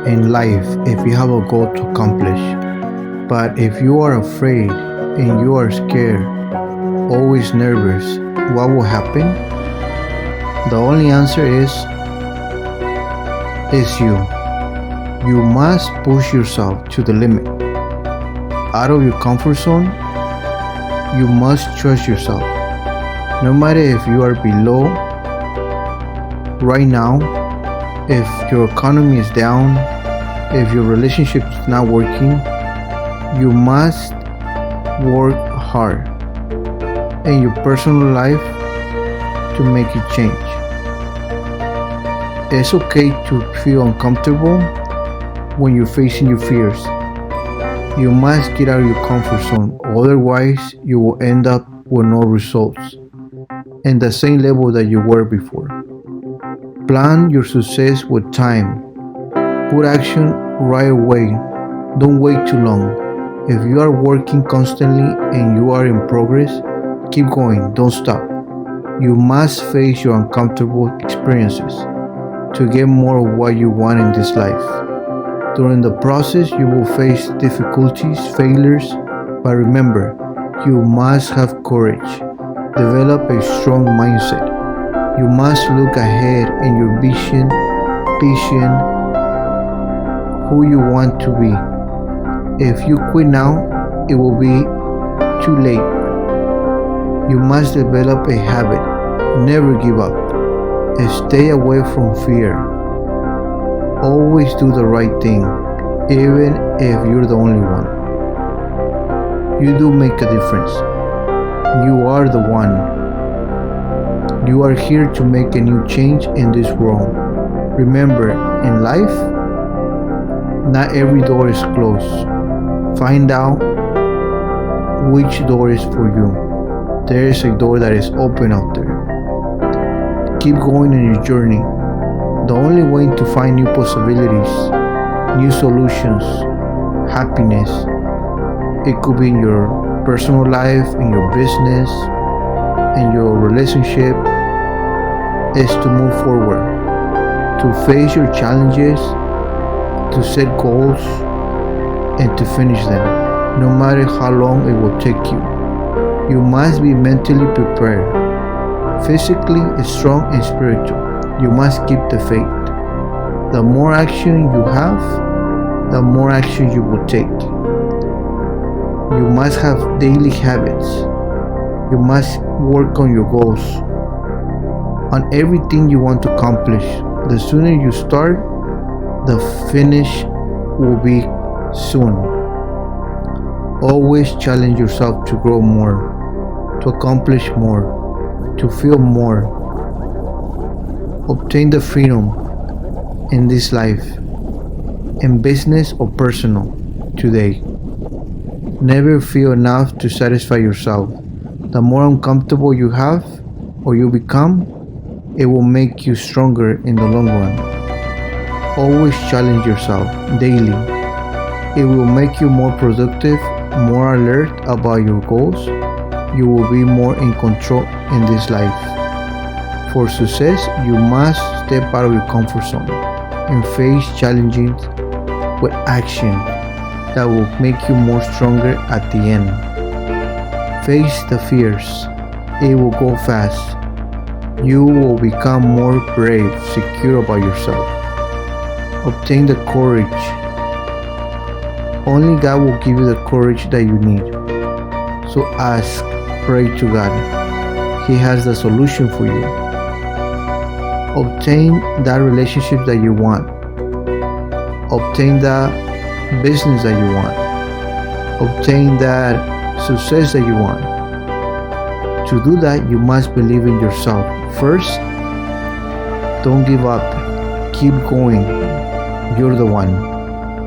in life if you have a goal to accomplish. But if you are afraid and you are scared, always nervous, what will happen? The only answer is you. You must push yourself to the limit. Out of your comfort zone, you must trust yourself. No matter if you are below right now, if your economy is down, if your relationship is not working, you must work hard in your personal life to make it change. It's okay to feel uncomfortable when you're facing your fears. You must get out of your comfort zone, otherwise you will end up with no results in the same level that you were before. Plan your success with time. Put action right away. Don't wait too long. If you are working constantly and you are in progress, keep going, don't stop. You must face your uncomfortable experiences to get more of what you want in this life. During the process, you will face difficulties, failures, but remember, you must have courage. Develop a strong mindset. You must look ahead in your vision, who you want to be. If you quit now, it will be too late. You must develop a habit. Never give up. Stay away from fear. Always do the right thing, even if you're the only one. You do make a difference. You are the one. You are here to make a new change in this world. Remember, in life, not every door is closed. Find out which door is for you. There is a door that is open out there. Keep going on your journey. The only way to find new possibilities, new solutions, happiness, it could be in your personal life, in your business, in your relationship, is to move forward, to face your challenges, to set goals, and to finish them, no matter how long it will take you. You must be mentally prepared, physically strong and spiritual. You must keep the faith. The more action you have, the more action you will take. You must have daily habits. You must work on your goals, on everything you want to accomplish. The sooner you start, the finish will be soon. Always challenge yourself to grow more, to accomplish more, to feel more. Obtain the freedom in this life, in business or personal, today. Never feel enough to satisfy yourself. The more uncomfortable you have or you become, it will make you stronger in the long run. Always challenge yourself daily. It will make you more productive, more alert about your goals. You will be more in control in this life. For success, you must step out of your comfort zone and face challenges with action that will make you more stronger at the end. Face the fears. It will go fast. You will become more brave, secure about yourself. Obtain the courage. Only God will give you the courage that you need. So ask, pray to God. He has the solution for you. Obtain that relationship that you want. Obtain that business that you want. Obtain that success that you want. To do that, you must believe in yourself. First, don't give up. Keep going. You're the one.